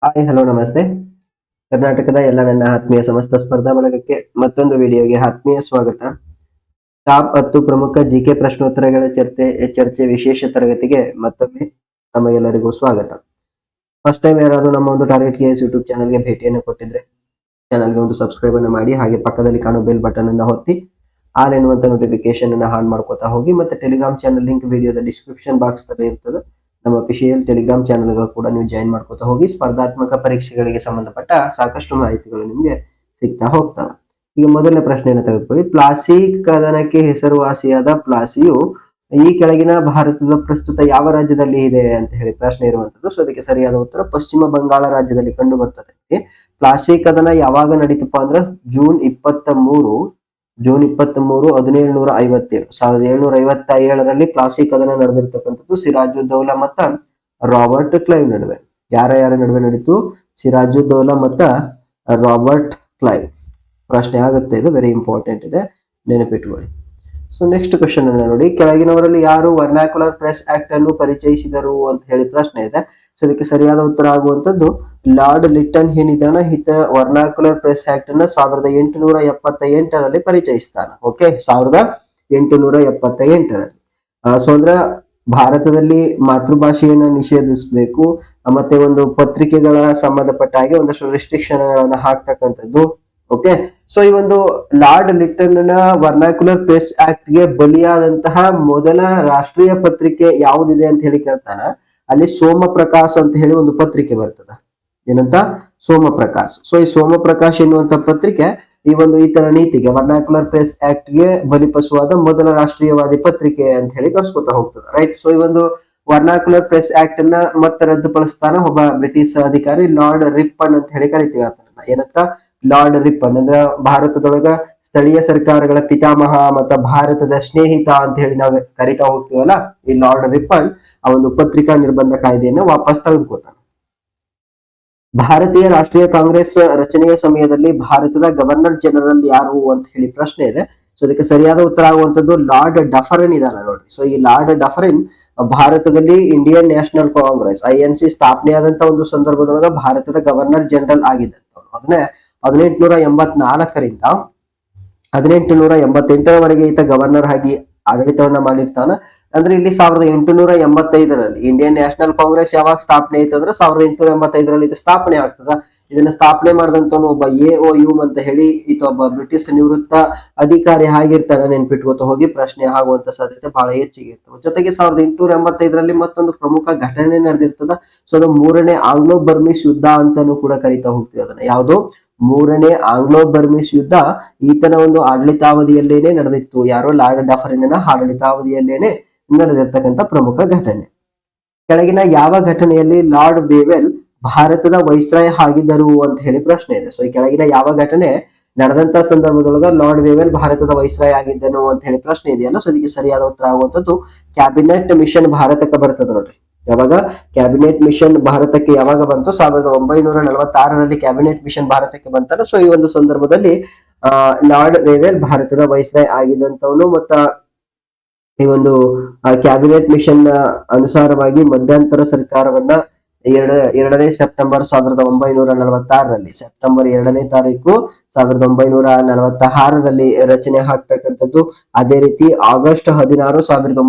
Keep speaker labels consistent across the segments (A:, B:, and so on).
A: Hi hello ನಮಸ್ತೆ. ಕರ್ನಾಟಕದ ಎಲ್ಲ ನನ್ನ ಆತ್ಮೀಯ ಸಮಸ್ತ ಸ್ಪರ್ಧಾ ಬಳಗಕ್ಕೆ ಮತ್ತೊಂದು ವಿಡಿಯೋಗೆ ಆತ್ಮೀಯ ಸ್ವಾಗತ. ಟಾಪ್ 10 ಪ್ರಮುಖ ಜಿಕೆ ಪ್ರಶ್ನೋತ್ತರಗಳ ಚರ್ಚೆ ವಿಶೇಷ ತರಗತಿಗೆ ಮತ್ತೊಮ್ಮೆ ತಮಗೆಲ್ಲರಿಗೂ ಸ್ವಾಗತ. ಫಸ್ಟ್ ಟೈಮ್ ಯಾರಾದರೂ ನಮ್ಮ ಒಂದು ಟಾರ್ಗೆಟ್ KS ಯೂಟ್ಯೂಬ್ ಚಾನಲ್ಗೆ ಭೇಟಿಯನ್ನು ಕೊಟ್ಟಿದ್ರೆ ಚಾನಲ್ಗೆ ಒಂದು ಸಬ್ಸ್ಕ್ರೈಬ್ ಅನ್ನು ಮಾಡಿ, ಹಾಗೆ ಪಕ್ಕದಲ್ಲಿ ಕಾಣೋ ಬೆಲ್ ಬಟನ್ ಅನ್ನು ಒತ್ತಿ ಆಲ್ ಎನ್ನುವಂತ ನೋಟಿಫಿಕೇಶನ್ ಅನ್ನು ಆನ್ ಮಾಡ್ಕೋತಾ ಹೋಗಿ. ಮತ್ತೆ ಟೆಲಿಗ್ರಾಮ್ ಚಾನಲ್ ಲಿಂಕ್ ವಿಡಿಯೋದ ಡಿಸ್ಕ್ರಿಪ್ಷನ್ ಬಾಕ್ಸ್ ನಲ್ಲಿ ಇರ್ತದೆ. ನಮ್ಮ ಅಫಿಷಿಯಲ್ ಟೆಲಿಗ್ರಾಮ್ ಚಾನಲ್ ಕೂಡ ನೀವು ಜಾಯಿನ್ ಮಾಡ್ಕೋತಾ ಹೋಗಿ. ಸ್ಪರ್ಧಾತ್ಮಕ ಪರೀಕ್ಷೆಗಳಿಗೆ ಸಂಬಂಧಪಟ್ಟ ಸಾಕಷ್ಟು ಮಾಹಿತಿಗಳು ನಿಮಗೆ ಸಿಗ್ತಾ ಹೋಗ್ತವೆ. ಈಗ ಮೊದಲನೇ ಪ್ರಶ್ನೆಯನ್ನು ತೆಗೆದುಕೊಳ್ಳಿ. ಪ್ಲಾಸಿ ಕದನಕ್ಕೆ ಹೆಸರುವಾಸಿಯಾದ ಪ್ಲಾಸಿಯು ಈ ಕೆಳಗಿನ ಭಾರತದ ಪ್ರಸ್ತುತ ಯಾವ ರಾಜ್ಯದಲ್ಲಿ ಇದೆ ಅಂತ ಹೇಳಿ ಪ್ರಶ್ನೆ ಇರುವಂತದ್ದು. ಸೊ ಅದಕ್ಕೆ ಸರಿಯಾದ ಉತ್ತರ ಪಶ್ಚಿಮ ಬಂಗಾಳ ರಾಜ್ಯದಲ್ಲಿ ಕಂಡು ಬರ್ತದೆ. ಪ್ಲಾಸಿ ಕದನ ಯಾವಾಗ ನಡೀತಪ್ಪ ಅಂದ್ರೆ ಜೂನ್ 23 1757 1757ರಲ್ಲಿ ಪ್ಲಾಸಿ ಕದನ ನಡೆದಿರ್ತಕ್ಕಂಥದ್ದು ಸಿರಾಜುದ್ದೌಲಾ ಮತ್ತ ರಾಬರ್ಟ್ ಕ್ಲೈವ್ ನಡುವೆ. ಯಾರ ನಡುವೆ ನಡೀತು? ಸಿರಾಜುದ್ದೌಲಾ ಮತ್ತ ರಾಬರ್ಟ್ ಕ್ಲೈವ್. ಪ್ರಶ್ನೆ ಆಗುತ್ತೆ, ಇದು ವೆರಿ ಇಂಪಾರ್ಟೆಂಟ್ ಇದೆ, ನೆನಪಿಟ್ಕೊಳ್ಳಿ. ಸೊ ನೆಕ್ಸ್ಟ್ ಕ್ವಶನ್ ಅನ್ನ ನೋಡಿ. ಕೆಳಗಿನವರಲ್ಲಿ ಯಾರು ವರ್ನಾಕ್ಯುಲರ್ ಪ್ರೆಸ್ ಆಕ್ಟ್ ಅನ್ನು ಪರಿಚಯಿಸಿದರು ಅಂತ ಹೇಳಿ ಪ್ರಶ್ನೆ ಇದೆ. ಸೊ ಇದಕ್ಕೆ ಸರಿಯಾದ ಉತ್ತರ ಆಗುವಂತದ್ದು ಲಾರ್ಡ್ ಲಿಟ್ಟನ್ ಏನಿದ್ದಾನ ಹಿತ ವರ್ನಾಕ್ಯುಲರ್ ಪ್ರೆಸ್ ಆಕ್ಟ್ ಅನ್ನ 1878ರಲ್ಲಿ ಪರಿಚಯಿಸ್ತಾನ. ಓಕೆ, 1878ರಲ್ಲಿ. ಸೊ ಅಂದ್ರೆ ಭಾರತದಲ್ಲಿ ಮಾತೃಭಾಷೆಯನ್ನ ನಿಷೇಧಿಸಬೇಕು, ಮತ್ತೆ ಒಂದು ಪತ್ರಿಕೆಗಳ ಸಂಬಂಧಪಟ್ಟ ಹಾಗೆ ಒಂದಷ್ಟು ರೆಸ್ಟ್ರಿಕ್ಷನ್ ಗಳನ್ನ ಹಾಕ್ತಕ್ಕಂಥದ್ದು. ಓಕೆ, ಸೊ ಈ ಒಂದು ಲಾರ್ಡ್ ಲಿಟ್ಟನ್ ನ ವರ್ನಾಕ್ಯುಲರ್ ಪ್ರೆಸ್ ಆಕ್ಟ್ ಗೆ ಬಲಿಯಾದಂತಹ ಮೊದಲ ರಾಷ್ಟ್ರೀಯ ಪತ್ರಿಕೆ ಯಾವುದಿದೆ ಅಂತ ಹೇಳಿ ಕೇಳ್ತಾನ. ಅಲ್ಲಿ ಸೋಮಪ್ರಕಾಶ್ ಅಂತ ಹೇಳಿ ಒಂದು ಪತ್ರಿಕೆ ಬರ್ತದ. ಏನಂತ? ಸೋಮಪ್ರಕಾಶ್. ಸೊ ಈ ಸೋಮಪ್ರಕಾಶ್ ಎನ್ನುವಂತ ಪತ್ರಿಕೆ ಈ ಒಂದು ಈತನ ನೀತಿಗೆ ವರ್ನಾಕ್ಯುಲರ್ ಪ್ರೆಸ್ ಆಕ್ಟ್ ಗೆ ಬಲಿಪಶುವಾದ ಮೊದಲ ರಾಷ್ಟ್ರೀಯವಾದಿ ಪತ್ರಿಕೆ ಅಂತ ಹೇಳಿ ಕರ್ಸ್ಕೊತಾ ಹೋಗ್ತದೆ. ರೈಟ್. ಸೊ ಈ ಒಂದು ವರ್ನಾಕ್ಯುಲರ್ ಪ್ರೆಸ್ ಆಕ್ಟ್ ಅನ್ನ ಮತ್ತೆ ರದ್ದುಪಡಿಸ್ತಾನ ಒಬ್ಬ ಬ್ರಿಟಿಷ್ ಅಧಿಕಾರಿ, ಲಾರ್ಡ್ ರಿಪ್ಪನ್ ಅಂತ ಹೇಳಿ ಕರಿತೀವಿ ಆತನ. ಏನಂತ? Lord Ripon. ಅಂದ್ರೆ ಭಾರತದೊಳಗ ಸ್ಥಳೀಯ ಸರ್ಕಾರಗಳ ಪಿತಾಮಹ ಮತ್ತ ಭಾರತದ ಸ್ನೇಹಿತ ಅಂತ ಹೇಳಿ ನಾವು ಕರಿತಾ ಹೋಗ್ತೀವಲ್ಲ, ಈ ಲಾರ್ಡ್ ರಿಪ್ಪನ್ ಆ ಒಂದು ಪತ್ರಿಕಾ ನಿರ್ಬಂಧ ಕಾಯ್ದೆಯನ್ನು ವಾಪಸ್ ತೆಗೆದುಕೊತಾನೆ. ಭಾರತೀಯ ರಾಷ್ಟ್ರೀಯ ಕಾಂಗ್ರೆಸ್ ರಚನೆಯ ಸಮಯದಲ್ಲಿ ಭಾರತದ ಗವರ್ನರ್ ಜನರಲ್ ಯಾರು ಅಂತ ಹೇಳಿ ಪ್ರಶ್ನೆ ಇದೆ. ಸೊ ಅದಕ್ಕೆ ಸರಿಯಾದ ಉತ್ತರ ಆಗುವಂತದ್ದು ಲಾರ್ಡ್ ಡಫರಿನ್ ಇದಾನ ನೋಡ್ರಿ. ಸೊ ಈ ಲಾರ್ಡ್ ಡಫರಿನ್ ಭಾರತದಲ್ಲಿ ಇಂಡಿಯನ್ ನ್ಯಾಷನಲ್ ಕಾಂಗ್ರೆಸ್ INC ಸ್ಥಾಪನೆ ಆದಂತ ಒಂದು ಸಂದರ್ಭದೊಳಗ ಭಾರತದ ಗವರ್ನರ್ ಜನರಲ್ ಆಗಿದ್ದಂಥವ್ರು. ಅದನ್ನೇ 1884ರಿಂದ 1888ರವರೆಗೆ ಈತ ಗವರ್ನರ್ ಆಗಿ ಆಡಳಿತವನ್ನ ಮಾಡಿರ್ತಾನ. ಅಂದ್ರೆ ಇಲ್ಲಿ 1885ರಲ್ಲಿ ಇಂಡಿಯನ್ ನ್ಯಾಷನಲ್ ಕಾಂಗ್ರೆಸ್ ಯಾವಾಗ ಸ್ಥಾಪನೆ ಆಯ್ತು ಅಂದ್ರೆ 1885ರಲ್ಲಿ ಇದು ಸ್ಥಾಪನೆ ಆಗ್ತದ. ಇದನ್ನ ಸ್ಥಾಪನೆ ಮಾಡಿದಂತವನು ಒಬ್ಬ AOU ಅಂತ ಹೇಳಿ ಈತ ಒಬ್ಬ ಬ್ರಿಟಿಷ್ ನಿವೃತ್ತ ಅಧಿಕಾರಿ ಆಗಿರ್ತಾನೆ. ನೆನ್ಪಿಟ್ಕೋತ ಹೋಗಿ, ಪ್ರಶ್ನೆ ಆಗುವಂತ ಸಾಧ್ಯತೆ ಬಹಳ ಹೆಚ್ಚಿಗೆ ಇರ್ತವೆ. ಜೊತೆಗೆ 1885ರಲ್ಲಿ ಮತ್ತೊಂದು ಪ್ರಮುಖ ಘಟನೆ ನಡೆದಿರ್ತದ. ಸೊ ಅದು ಮೂರನೇ ಆಂಗ್ಲೋ ಬರ್ಮೀಸ್ ಯುದ್ಧ ಅಂತಾನು ಕೂಡ ಕರಿತಾ ಹೋಗ್ತೀವಿ ಅದನ್ನ. ಯಾವುದು? ಮೂರನೇ ಆಂಗ್ಲೋ ಬರ್ಮೀಸ್ ಯುದ್ಧ ಈತನ ಒಂದು ಆಡಳಿತಾವಧಿಯಲ್ಲೇನೆ ನಡೆದಿತ್ತು. ಯಾರೋ ಲಾರ್ಡ್ ಡಫರಿನ್ನ ಆಡಳಿತಾವಧಿಯಲ್ಲೇನೆ ನಡೆದಿರ್ತಕ್ಕಂಥ ಪ್ರಮುಖ ಘಟನೆ. ಕೆಳಗಿನ ಯಾವ ಘಟನೆಯಲ್ಲಿ ಲಾರ್ಡ್ ವೇವೆಲ್ ಭಾರತದ ವೈಸ್ರಾಯ್ ಆಗಿದ್ದರು ಅಂತ ಹೇಳಿ ಪ್ರಶ್ನೆ ಇದೆ. ಸೊ ಈ ಕೆಳಗಿನ ಯಾವ ಘಟನೆ ನಡೆದಂತ ಸಂದರ್ಭದೊಳಗ ಲಾರ್ಡ್ ವೇವೆಲ್ ಭಾರತದ ವೈಸ್ರಾಯ್ ಆಗಿದ್ದನು ಅಂತ ಹೇಳಿ ಪ್ರಶ್ನೆ ಇದೆಯಲ್ಲ. ಸೊ ಇದಕ್ಕೆ ಸರಿಯಾದ ಉತ್ತರ ಆಗುವಂತದ್ದು ಕ್ಯಾಬಿನೆಟ್ ಮಿಷನ್ ಭಾರತಕ್ಕೆ ಬರ್ತದೆ ನೋಡ್ರಿ. ಯಾವಾಗ ಕ್ಯಾಬಿನೆಟ್ ಮಿಷನ್ ಭಾರತಕ್ಕೆ ಯಾವಾಗ ಬಂತು? 1946ರಲ್ಲಿ ಕ್ಯಾಬಿನೆಟ್ ಮಿಷನ್ ಭಾರತಕ್ಕೆ ಬಂತಲ್ಲ. ಸೊ ಈ ಒಂದು ಸಂದರ್ಭದಲ್ಲಿ ಲಾರ್ಡ್ ವೇವೆಲ್ ಭಾರತದ ವೈಸ್ರಾಯ್ ಆಗಿದ್ದಂತವನು. ಮತ್ತ ಈ ಒಂದು ಕ್ಯಾಬಿನೆಟ್ ಮಿಷನ್ ಅನುಸಾರವಾಗಿ ಮಧ್ಯಂತರ ಸರ್ಕಾರವನ್ನ 2ನೇ ಸೆಪ್ಟೆಂಬರ್ 1946ರಲ್ಲಿ ಸೆಪ್ಟೆಂಬರ್ 2ನೇ ತಾರೀಕು 1946ರಲ್ಲಿ ರಚನೆ ಆಗ್ತಕ್ಕಂಥದ್ದು. ಅದೇ ರೀತಿ ಆಗಸ್ಟ್ 16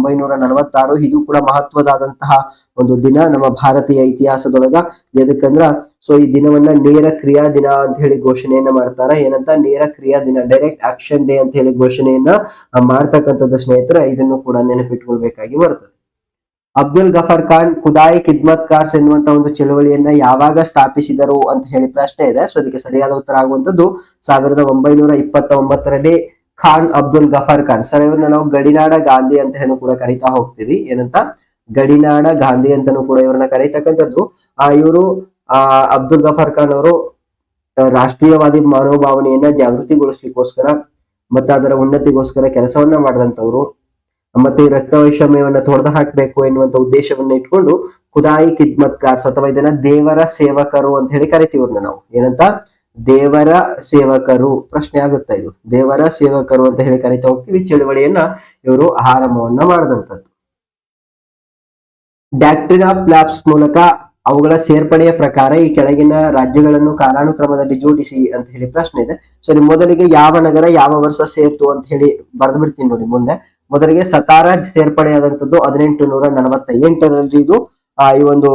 A: 1946 ಇದು ಕೂಡ ಮಹತ್ವದಾದಂತಹ ಒಂದು ದಿನ ನಮ್ಮ ಭಾರತೀಯ ಇತಿಹಾಸದೊಳಗ. ಎದಕ್ಕಂದ್ರ ಸೊ ಈ ದಿನವನ್ನ ನೇರ ಕ್ರಿಯಾ ದಿನ ಅಂತ ಹೇಳಿ ಘೋಷಣೆಯನ್ನ ಮಾಡ್ತಾರ. ಏನಂತ? ನೇರ ಕ್ರಿಯಾ ದಿನ, ಡೈರೆಕ್ಟ್ ಆಕ್ಷನ್ ಡೇ ಅಂತ ಹೇಳಿ ಘೋಷಣೆಯನ್ನ ಮಾಡ್ತಕ್ಕಂಥದ್ದು ಸ್ನೇಹಿತರೆ. ಇದನ್ನು ಕೂಡ ನೆನಪಿಟ್ಕೊಳ್ಬೇಕಾಗಿ ಬರ್ತದೆ. ಅಬ್ದುಲ್ ಗಫರ್ ಖಾನ್ ಖುದಾಯಿ ಖಿದ್ಮತ್ ಕಾರ್ಸ್ ಎನ್ನುವಂತ ಒಂದು ಚಳವಳಿಯನ್ನ ಯಾವಾಗ ಸ್ಥಾಪಿಸಿದರು ಅಂತ ಹೇಳಿ ಪ್ರಶ್ನೆ ಇದೆ. ಸೊ ಇದಕ್ಕೆ ಸರಿಯಾದ ಉತ್ತರ ಆಗುವಂತದ್ದು 1929ರಲ್ಲಿ ಖಾನ್ ಅಬ್ದುಲ್ ಗಫರ್ ಖಾನ್. ಸರ್ ಇವ್ರನ್ನ ನಾವು ಗಡಿನಾಡ ಗಾಂಧಿ ಅಂತ ಹೇಳಿ ಕೂಡ ಕರಿತಾ ಹೋಗ್ತೀವಿ. ಏನಂತ? ಗಡಿನಾಡ ಗಾಂಧಿ ಅಂತಾನು ಕೂಡ ಇವ್ರನ್ನ ಕರೀತಕ್ಕಂಥದ್ದು. ಇವರು ಅಬ್ದುಲ್ ಗಫರ್ ಖಾನ್ ಅವರು ರಾಷ್ಟ್ರೀಯವಾದಿ ಮನೋಭಾವನೆಯನ್ನ ಜಾಗೃತಿಗೊಳಿಸ್ಲಿಕ್ಕೋಸ್ಕರ ಮತ್ತೆ ಅದರ ಉನ್ನತಿಗೋಸ್ಕರ ಕೆಲಸವನ್ನ ಮಾಡಿದಂತವ್ರು. ಮತ್ತೆ ಈ ರಕ್ತ ವೈಷಮ್ಯವನ್ನ ತೊಡೆದು ಹಾಕಬೇಕು ಎನ್ನುವಂತ ಉದ್ದೇಶವನ್ನ ಇಟ್ಕೊಂಡು ಖುದಾಯಿ ಖಿದ್ಮತ್ ಕಾರ್ಸ್ ಅಥವಾ ಇದನ್ನ ದೇವರ ಸೇವಕರು ಅಂತ ಹೇಳಿ ಕರಿತೀವ್ರನ್ನ ನಾವು. ಏನಂತ? ದೇವರ ಸೇವಕರು. ಪ್ರಶ್ನೆ ಆಗುತ್ತಾ ಇದು? ದೇವರ ಸೇವಕರು ಅಂತ ಹೇಳಿ ಕರಿತಾ ಹೋಗ್ತೀವಿ. ಚಳುವಳಿಯನ್ನ ಇವರು ಆರಂಭವನ್ನ ಮಾಡಿದಂಥದ್ದು. ಡಾಕ್ಟ್ರಿನ್ ಆಫ್ ಲ್ಯಾಬ್ಸ್ ಮೂಲಕ ಅವುಗಳ ಸೇರ್ಪಡೆಯ ಪ್ರಕಾರ ಈ ಕೆಳಗಿನ ರಾಜ್ಯಗಳನ್ನು ಕಾಲಾನುಕ್ರಮದಲ್ಲಿ ಜೋಡಿಸಿ ಅಂತ ಹೇಳಿ ಪ್ರಶ್ನೆ ಇದೆ. ಸೊ ಇಲ್ಲಿ ಮೊದಲಿಗೆ ಯಾವ ನಗರ ಯಾವ ವರ್ಷ ಸೇರ್ತು ಅಂತ ಹೇಳಿ ಬರೆದು ಬಿಡ್ತೀನಿ ನೋಡಿ ಮುಂದೆ. ಮೊದಲಿಗೆ ಸತಾರಾ ಸೇರ್ಪಡೆಯಾದಂತದ್ದು 1848ರಲ್ಲಿ. ಇದು ಈ ಒಂದು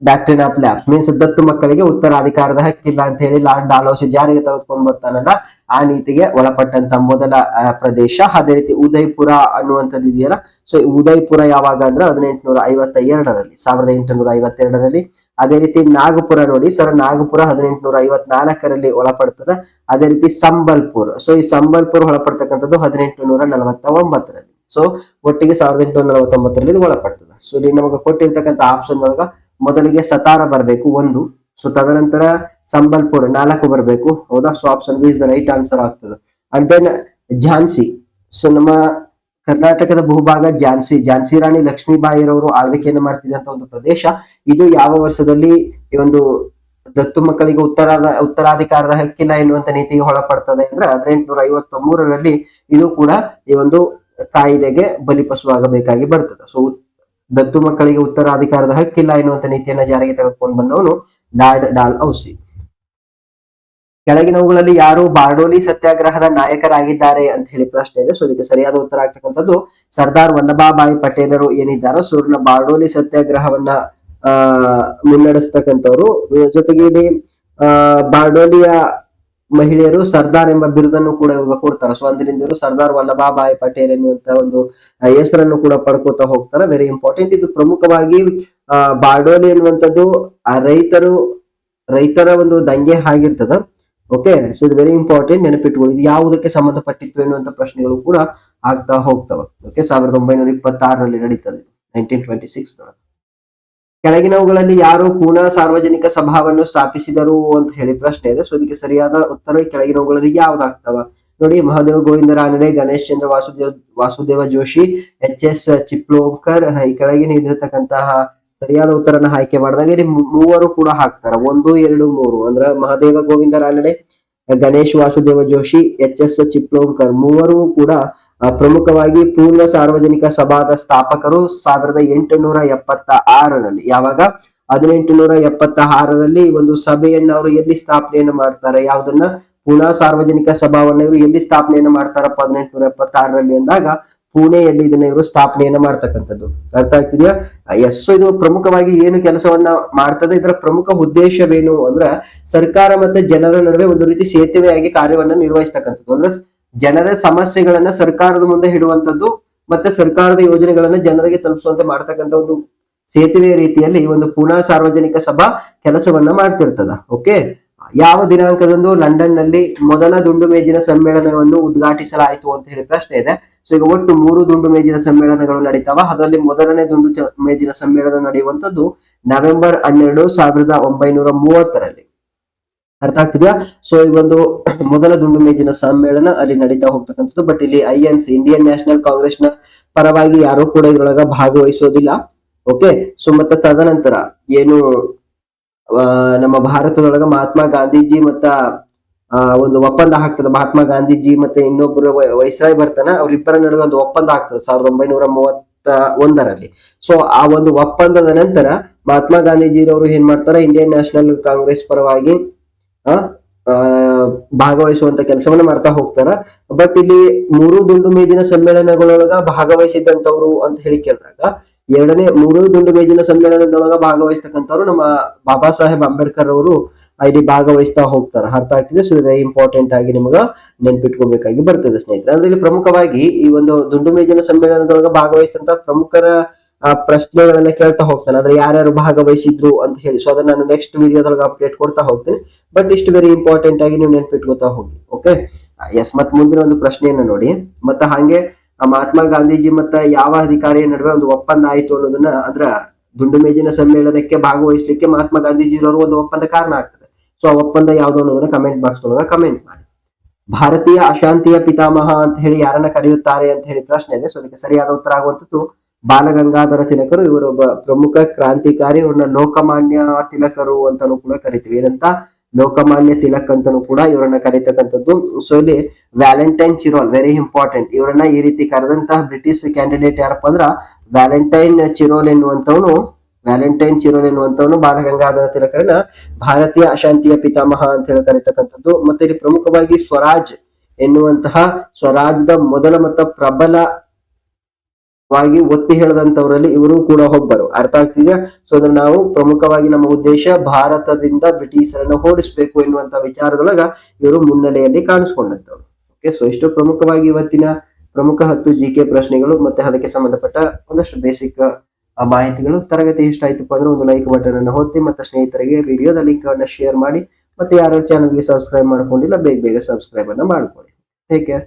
A: ಡಾಕ್ಟ್ರಿನ್ ಆಫ್ ಲ್ಯಾಬ್ ಮೀನ್ಸ್ ದತ್ತು ಮಕ್ಕಳಿಗೆ ಉತ್ತರಾಧಿಕಾರದ ಹಕ್ಕಿಲ್ಲ ಅಂತ ಹೇಳಿ ಲಾರ್ಡ್ ಡಾಲ್ಹೌಸಿ ಜಾರಿಗೆ ತೆಗೆದುಕೊಂಡು ಬರ್ತಾನಲ್ಲ, ಆ ನೀತಿಗೆ ಒಳಪಟ್ಟಂತ ಮೊದಲ ಪ್ರದೇಶ. ಅದೇ ರೀತಿ ಉದಯ್ಪುರ ಅನ್ನುವಂಥದ್ದು ಇದೆಯಲ್ಲ, ಸೊ ಉದಯ್ಪುರ ಯಾವಾಗ ಅಂದ್ರೆ 1852ರಲ್ಲಿ. ಅದೇ ರೀತಿ ನಾಗಪುರ ನೋಡಿ ಸರ್, ನಾಗಪುರ 1854ರಲ್ಲಿ ಒಳಪಡ್ತದೆ. ಅದೇ ರೀತಿ ಸಂಬಲ್ಪುರ್, ಸೊ ಈ ಸಂಬಲ್ಪುರ್ ಒಳಪಡ್ತಕ್ಕಂಥದ್ದು 1849ರಲ್ಲಿ. ಸೊ ಒಟ್ಟಿಗೆ 1849ರಲ್ಲಿ ಇದು ಒಳಪಡ್ತದೆ. ಸೊ ಇಲ್ಲಿ ನಮಗೆ ಕೊಟ್ಟಿರ್ತಕ್ಕಂಥ ಆಪ್ಷನ್ ಒಳಗ ಮೊದಲಿಗೆ ಸತಾರ ಬರಬೇಕು 1, ಸೊ ತದನಂತರ ಸಂಬಲ್ಪುರ್ 4 ಬರಬೇಕು, ಹೌದಾ. So option B is the right answer ಆಗ್ತದೆ. ಅಂಡ್ ದೆನ್ ಝಾನ್ಸಿ, ಸೊ ನಮ್ಮ ಕರ್ನಾಟಕದ ಬಹುಭಾಗ ಝಾನ್ಸಿ ರಾಣಿ ಲಕ್ಷ್ಮೀಬಾಯಿರವರು ಆಳ್ವಿಕೆಯನ್ನು ಮಾಡ್ತಿದ್ದಂತ ಒಂದು ಪ್ರದೇಶ. ಇದು ಯಾವ ವರ್ಷದಲ್ಲಿ ಈ ಒಂದು ದತ್ತು ಮಕ್ಕಳಿಗೆ ಉತ್ತರಾಧಿಕಾರದ ಹಕ್ಕಿಲ್ಲ ಎನ್ನುವಂತ ನೀತಿಗೆ ಒಳಪಡ್ತದೆ ಅಂದ್ರೆ 1853ರಲ್ಲಿ ಇದು ಕೂಡ ಈ ಒಂದು ಕಾಯ್ದೆಗೆ ಬಲಿಪಶುವಾಗಬೇಕಾಗಿ ಬರ್ತದೆ. ಸೊ ದತ್ತು ಮಕ್ಕಳಿಗೆ ಉತ್ತರಾಧಿಕಾರದ ಹಕ್ಕಿಲ್ಲ ಎನ್ನುವಂತ ನೀತಿಯನ್ನ ಜಾರಿಗೆ ತೆಗೆದುಕೊಂಡು ಬಂದವನು ಲಾರ್ಡ್ ಡಾಲ್ಹೌಸಿ. ಕೆಳಗಿನವುಗಳಲ್ಲಿ ಯಾರು ಬಾರ್ಡೋಲಿ ಸತ್ಯಾಗ್ರಹದ ನಾಯಕರಾಗಿದ್ದಾರೆ ಅಂತ ಹೇಳಿ ಪ್ರಶ್ನೆ ಇದೆ. ಸೊ ಇದಕ್ಕೆ ಸರಿಯಾದ ಉತ್ತರ ಆಗ್ತಕ್ಕಂಥದ್ದು ಸರ್ದಾರ್ ವಲ್ಲಭಾಭಾಯಿ ಪಟೇಲರು ಏನಿದ್ದಾರೋ ಸೂರ್ಯನ ಬಾರ್ಡೋಲಿ ಸತ್ಯಾಗ್ರಹವನ್ನ ಮುನ್ನಡೆಸ್ತಕ್ಕಂಥವ್ರು. ಜೊತೆಗೆ ಇಲ್ಲಿ ಬಾರ್ಡೋಲಿಯ ಮಹಿಳೆಯರು ಸರ್ದಾರ್ ಎಂಬ ಬಿರುದನ್ನು ಕೂಡ ಇವಾಗ ಕೊಡ್ತಾರೆ. ಸೊ ಅಂದಿನಿಂದ ಇವರು ಸರ್ದಾರ್ ವಲ್ಲಭಾಭಾಯಿ ಪಟೇಲ್ ಎನ್ನುವಂತ ಒಂದು ಹೆಸರನ್ನು ಕೂಡ ಪಡ್ಕೋತಾ ಹೋಗ್ತಾರೆ. Very important. ಇದು ಪ್ರಮುಖವಾಗಿ ಬಾರ್ಡೋಲಿ ಎನ್ನುವಂಥದ್ದು ಆ ರೈತರ ಒಂದು ದಂಗೆ ಆಗಿರ್ತದ. ಓಕೆ, ಸೊ ಇದು ವೆರಿ ಇಂಪಾರ್ಟೆಂಟ್, ನೆನಪಿಟ್ಕೊಳ್ಳಿ. ಇದು ಯಾವುದಕ್ಕೆ ಸಂಬಂಧಪಟ್ಟಿತ್ತು ಎನ್ನುವಂತ ಪ್ರಶ್ನೆಗಳು ಕೂಡ ಆಗ್ತಾ ಹೋಗ್ತವೆ. ಓಕೆ, 1926ರಲ್ಲಿ ನಡೀತದೆ, 1926 ಕೆಳಗಿನವುಗಳಲ್ಲಿ ಯಾರು ಪೂನಾ ಸಾರ್ವಜನಿಕ ಸಭಾವನ್ನು ಸ್ಥಾಪಿಸಿದರು ಅಂತ ಹೇಳಿ ಪ್ರಶ್ನೆ ಇದೆ. ಸೊ ಇದಕ್ಕೆ ಸರಿಯಾದ ಉತ್ತರ ಕೆಳಗಿನವುಗಳಲ್ಲಿ ಯಾವ್ದಾಗ್ತವ ನೋಡಿ. ಮಹಾದೇವ ಗೋವಿಂದ ರಾನಡೆ, ಗಣೇಶ್ ಚಂದ್ರ ವಾಸುದೇವ ಜೋಶಿ, HS ಚಿಪ್ಲೋಂಕರ್. ಈ ಕೆಳಗೆ ನೀಡಿರತಕ್ಕಂತಹ ಸರಿಯಾದ ಉತ್ತರನ ಆಯ್ಕೆ ಮಾಡಿದಾಗ ಇಲ್ಲಿ 3 ಕೂಡ ಹಾಕ್ತಾರ. 1, 2, 3 ಅಂದ್ರ ಮಹಾದೇವ ಗೋವಿಂದ ರಾನಡೆ, ಗಣೇಶ್ ವಾಸುದೇವ ಜೋಶಿ, HS ಚಿಪ್ಲೋಂಕರ್ 3 ಕೂಡ ಪ್ರಮುಖವಾಗಿ ಪೂರ್ಣ ಸಾರ್ವಜನಿಕ ಸಭಾದ ಸ್ಥಾಪಕರು 1876ರಲ್ಲಿ. ಯಾವಾಗ 1876ರಲ್ಲಿ ಒಂದು ಸಭೆಯನ್ನ ಅವರು ಎಲ್ಲಿ ಸ್ಥಾಪನೆಯನ್ನು ಮಾಡ್ತಾರೆ, ಯಾವ್ದನ್ನ ಪೂನಾ ಸಾರ್ವಜನಿಕ ಸಭಾವನ್ನ ಇವರು ಎಲ್ಲಿ ಸ್ಥಾಪನೆಯನ್ನು ಮಾಡ್ತಾರಪ್ಪ 1876ರಲ್ಲಿ ಅಂದಾಗ ಪುಣೆಯಲ್ಲಿ ಇದನ್ನ ಇವರು ಸ್ಥಾಪನೆಯನ್ನ ಮಾಡ್ತಕ್ಕಂಥದ್ದು. ಅರ್ಥ ಆಗ್ತಿದ್ಯಾ? ಎಸ್. ಸೊ ಇದು ಪ್ರಮುಖವಾಗಿ ಏನು ಕೆಲಸವನ್ನ ಮಾಡ್ತದೆ, ಇದರ ಪ್ರಮುಖ ಉದ್ದೇಶವೇನು ಅಂದ್ರೆ ಸರ್ಕಾರ ಮತ್ತೆ ಜನರ ನಡುವೆ ಒಂದು ರೀತಿ ಸೇತುವೆಯಾಗಿ ಕಾರ್ಯವನ್ನ ನಿರ್ವಹಿಸ್ತಕ್ಕಂಥದ್ದು. ಅಂದ್ರೆ ಜನರ ಸಮಸ್ಯೆಗಳನ್ನ ಸರ್ಕಾರದ ಮುಂದೆ ಇಡುವಂತದ್ದು ಮತ್ತೆ ಸರ್ಕಾರದ ಯೋಜನೆಗಳನ್ನ ಜನರಿಗೆ ತಲುಪಿಸುವಂತೆ ಮಾಡ್ತಕ್ಕಂಥ ಒಂದು ಸೇತುವೆ ರೀತಿಯಲ್ಲಿ ಈ ಒಂದು ಪೂನಾ ಸಾರ್ವಜನಿಕ ಸಭಾ ಕೆಲಸವನ್ನ ಮಾಡ್ತಿರ್ತದ. ಓಕೆ, ಯಾವ ದಿನಾಂಕದಂದು ಲಂಡನ್ ನಲ್ಲಿ ಮೊದಲ ದುಂಡು ಮೇಜಿನ ಸಮ್ಮೇಳನವನ್ನು ಉದ್ಘಾಟಿಸಲಾಯಿತು ಅಂತ ಹೇಳಿ ಪ್ರಶ್ನೆ ಇದೆ. ಸೊ ಈಗ ಒಟ್ಟು 3 ದುಂಡು ಮೇಜಿನ ಸಮ್ಮೇಳನಗಳು ನಡೀತಾವ. ಅದರಲ್ಲಿ ಮೊದಲನೇ ದುಂಡು ಮೇಜಿನ ಸಮ್ಮೇಳನ ನಡೆಯುವಂತದ್ದು ನವೆಂಬರ್ 12, 1930ರಲ್ಲಿ. ಅರ್ಥ ಆಗ್ತಿದ್ಯಾ? ಸೊ ಈ ಒಂದು ಮೊದಲ ದುಂಡು ಮೇಜಿನ ಸಮ್ಮೇಳನ ಅಲ್ಲಿ ನಡೀತಾ ಹೋಗ್ತಕ್ಕಂಥದ್ದು. ಬಟ್ ಇಲ್ಲಿ INC ಇಂಡಿಯನ್ ನ್ಯಾಷನಲ್ ಕಾಂಗ್ರೆಸ್ ನ ಪರವಾಗಿ ಯಾರು ಕೂಡ ಇದ್ರೊಳಗ ಭಾಗವಹಿಸೋದಿಲ್ಲ. ಓಕೆ, ಸೊ ಮತ್ತೆ ತದನಂತರ ಏನು ನಮ್ಮ ಭಾರತದೊಳಗ ಮಹಾತ್ಮ ಗಾಂಧೀಜಿ ಮತ್ತ ಒಂದು ಒಪ್ಪಂದ ಆಗ್ತದೆ. ಮಹಾತ್ಮ ಗಾಂಧೀಜಿ ಮತ್ತೆ ಇನ್ನೊಬ್ಬರು ವೈಸ್ರಾಯ್ ಬರ್ತಾನ, ಅವ್ರಿಬ್ಬರ ನಡುವೆ ಒಂದು ಒಪ್ಪಂದ ಆಗ್ತದೆ 1931ರಲ್ಲಿ. ಸೊ ಆ ಒಂದು ಒಪ್ಪಂದದ ನಂತರ ಮಹಾತ್ಮ ಗಾಂಧೀಜಿರವರು ಏನ್ ಮಾಡ್ತಾರೆ, ಇಂಡಿಯನ್ ನ್ಯಾಷನಲ್ ಕಾಂಗ್ರೆಸ್ ಪರವಾಗಿ ಭಾಗವಹಿಸುವಂತ ಕೆಲಸವನ್ನ ಮಾಡ್ತಾ ಹೋಗ್ತಾರ. ಬಟ್ ಇಲ್ಲಿ 3 ದುಂಡು ಮೇಜಿನ ಸಮ್ಮೇಳನಗಳೊಳಗ ಭಾಗವಹಿಸಿದಂತವ್ರು ಅಂತ ಹೇಳಿ ಕೇಳಿದಾಗ 3 ದುಂಡು ಮೇಜಿನ ಸಮ್ಮೇಳನದೊಳಗ ಭಾಗವಹಿಸ್ತಕ್ಕಂಥವ್ರು ನಮ್ಮ ಬಾಬಾ ಸಾಹೇಬ್ ಅಂಬೇಡ್ಕರ್ ಅವರು ಇಲ್ಲಿ ಭಾಗವಹಿಸ್ತಾ ಹೋಗ್ತಾರ. ಅರ್ಥ ಆಗ್ತಿದೆ? ಸೊ ವೆರಿ ಇಂಪಾರ್ಟೆಂಟ್ ಆಗಿ ನಿಮಗ ನೆನ್ಪಿಟ್ಕೋಬೇಕಾಗಿ ಬರ್ತದೆ ಸ್ನೇಹಿತರೆ. ಅಂದ್ರೆ ಇಲ್ಲಿ ಪ್ರಮುಖವಾಗಿ ಈ ಒಂದು ದುಂಡು ಮೇಜಿನ ಸಮ್ಮೇಳನದೊಳಗ ಭಾಗವಹಿಸಿದಂತ ಪ್ರಮುಖರ ಪ್ರಶ್ನೆಗಳನ್ನ ಕೇಳ್ತಾ ಹೋಗ್ತಾನೆ. ಅಂದ್ರೆ ಯಾರ್ಯಾರು ಭಾಗವಹಿಸಿದ್ರು ಅಂತ ಹೇಳಿ. ಸೊ ಅದನ್ನ ನಾನು ನೆಕ್ಸ್ಟ್ ವಿಡಿಯೋದೊಳಗೆ ಅಪ್ಡೇಟ್ ಕೊಡ್ತಾ ಹೋಗ್ತೇನೆ. ಬಟ್ ಇಷ್ಟು ವೆರಿ ಇಂಪಾರ್ಟೆಂಟ್ ಆಗಿ ನೀವು ನೆನ್ಪಿಟ್ಕೋತಾ ಹೋಗಿ. Okay, yes. ಮತ್ ಮುಂದಿನ ಒಂದು ಪ್ರಶ್ನೆಯನ್ನ ನೋಡಿ. ಮತ್ತೆ ಹಾಗೆ ಮಹಾತ್ಮ ಗಾಂಧೀಜಿ ಮತ್ತೆ ಯಾವ ಅಧಿಕಾರಿಯ ನಡುವೆ ಒಂದು ಒಪ್ಪಂದ ಆಯ್ತು ಅನ್ನೋದನ್ನ, ಅಂದ್ರ ದುಂಡು ಮೇಜಿನ ಸಮ್ಮೇಳನಕ್ಕೆ ಭಾಗವಹಿಸ್ಲಿಕ್ಕೆ ಮಹಾತ್ಮ ಗಾಂಧೀಜಿರವರು ಒಂದು ಒಪ್ಪಂದ ಕಾರಣ ಆಗ್ತದೆ. ಸೊ ಆ ಒಪ್ಪಂದ ಯಾವ್ದು ಅನ್ನೋದನ್ನ ಕಮೆಂಟ್ ಬಾಕ್ಸ್ ಒಳಗ ಕಮೆಂಟ್ ಮಾಡಿ. ಭಾರತೀಯ ಅಶಾಂತಿಯ ಪಿತಾಮಹ ಅಂತ ಹೇಳಿ ಯಾರನ್ನ ಕರೆಯುತ್ತಾರೆ ಅಂತ ಹೇಳಿ ಪ್ರಶ್ನೆ ಇದೆ. ಸೊ ಅದಕ್ಕೆ ಸರಿಯಾದ ಉತ್ತರ ಆಗುವಂತದ್ದು ಬಾಲಗಂಗಾಧರ ತಿಲಕರು. ಇವರೊಬ್ಬ ಪ್ರಮುಖ ಕ್ರಾಂತಿಕಾರಿ. ಇವ್ರನ್ನ ಲೋಕಮಾನ್ಯ ತಿಲಕರು ಅಂತಾನು ಕೂಡ ಕರಿತೀವಿ. ಏನಂತ? ಲೋಕಮಾನ್ಯ ತಿಲಕ್ ಅಂತಾನು ಕೂಡ ಇವರನ್ನ ಕರೀತಕ್ಕಂಥದ್ದು. ಸೊ ಇಲ್ಲಿ ವ್ಯಾಲೆಂಟೈನ್ ಚಿರೋಲ್ ವೆರಿ ಇಂಪಾರ್ಟೆಂಟ್. ಇವರನ್ನ ಈ ರೀತಿ ಕರೆದಂತಹ ಬ್ರಿಟಿಷ್ ಕ್ಯಾಂಡಿಡೇಟ್ ಯಾರಪ್ಪ ಅಂದ್ರ ವ್ಯಾಲೆಂಟೈನ್ ಚಿರೋಲ್ ಎನ್ನುವಂತವನು ವ್ಯಾಲೆಂಟೈನ್ ಚಿರೋಲ್ ಎನ್ನುವಂತವನು ಬಾಲಗಂಗಾಧರ ತಿಲಕರನ್ನ ಭಾರತೀಯ ಅಶಾಂತಿಯ ಪಿತಾಮಹ ಅಂತ ಹೇಳಿ ಕರೀತಕ್ಕಂಥದ್ದು. ಮತ್ತೆ ಇಲ್ಲಿ ಪ್ರಮುಖವಾಗಿ ಸ್ವರಾಜ್ ಎನ್ನುವಂತಹ ಸ್ವರಾಜ್ಯದ ಮೊದಲ ಮತ್ತು ಪ್ರಬಲವಾಗಿ ಒತ್ತಿ ಹೇಳದಂತವರಲ್ಲಿ ಇವರು ಕೂಡ ಒಬ್ಬರು. ಅರ್ಥ ಆಗ್ತಿದೆಯಾ? ಸೊ ಅದ್ರ ನಾವು ಪ್ರಮುಖವಾಗಿ ನಮ್ಮ ಉದ್ದೇಶ ಭಾರತದಿಂದ ಬ್ರಿಟಿಷರನ್ನ ಓಡಿಸ್ಬೇಕು ಎನ್ನುವಂತ ವಿಚಾರದೊಳಗ ಇವರು ಮುನ್ನೆಲೆಯಲ್ಲಿ ಕಾಣಿಸ್ಕೊಂಡಂತವ್ರು. ಓಕೆ, ಸೊ ಇಷ್ಟು ಪ್ರಮುಖವಾಗಿ ಇವತ್ತಿನ ಪ್ರಮುಖ 10 GK ಪ್ರಶ್ನೆಗಳು ಮತ್ತೆ ಅದಕ್ಕೆ ಸಂಬಂಧಪಟ್ಟ ಒಂದಷ್ಟು ಬೇಸಿಕ್ ಮಾಹಿತಿಗಳು. ತರಗತಿ ಇಷ್ಟ ಆಯ್ತಪ್ಪ ಅಂದ್ರೆ ಒಂದು ಲೈಕ್ ಬಟನ್ ಅನ್ನು ಒತ್ತಿ ಮತ್ತೆ ಸ್ನೇಹಿತರಿಗೆ ವಿಡಿಯೋದ ಲಿಂಕ್ ಅನ್ನ ಶೇರ್ ಮಾಡಿ. ಮತ್ತೆ ಯಾರು ಚಾನಲ್ಗೆ ಸಬ್ಸ್ಕ್ರೈಬ್ ಮಾಡ್ಕೊಂಡಿಲ್ಲ ಬೇಗ ಬೇಗ ಸಬ್ಸ್ಕ್ರೈಬ್ ಅನ್ನ ಮಾಡ್ಕೊಳ್ಳಿ. Take care.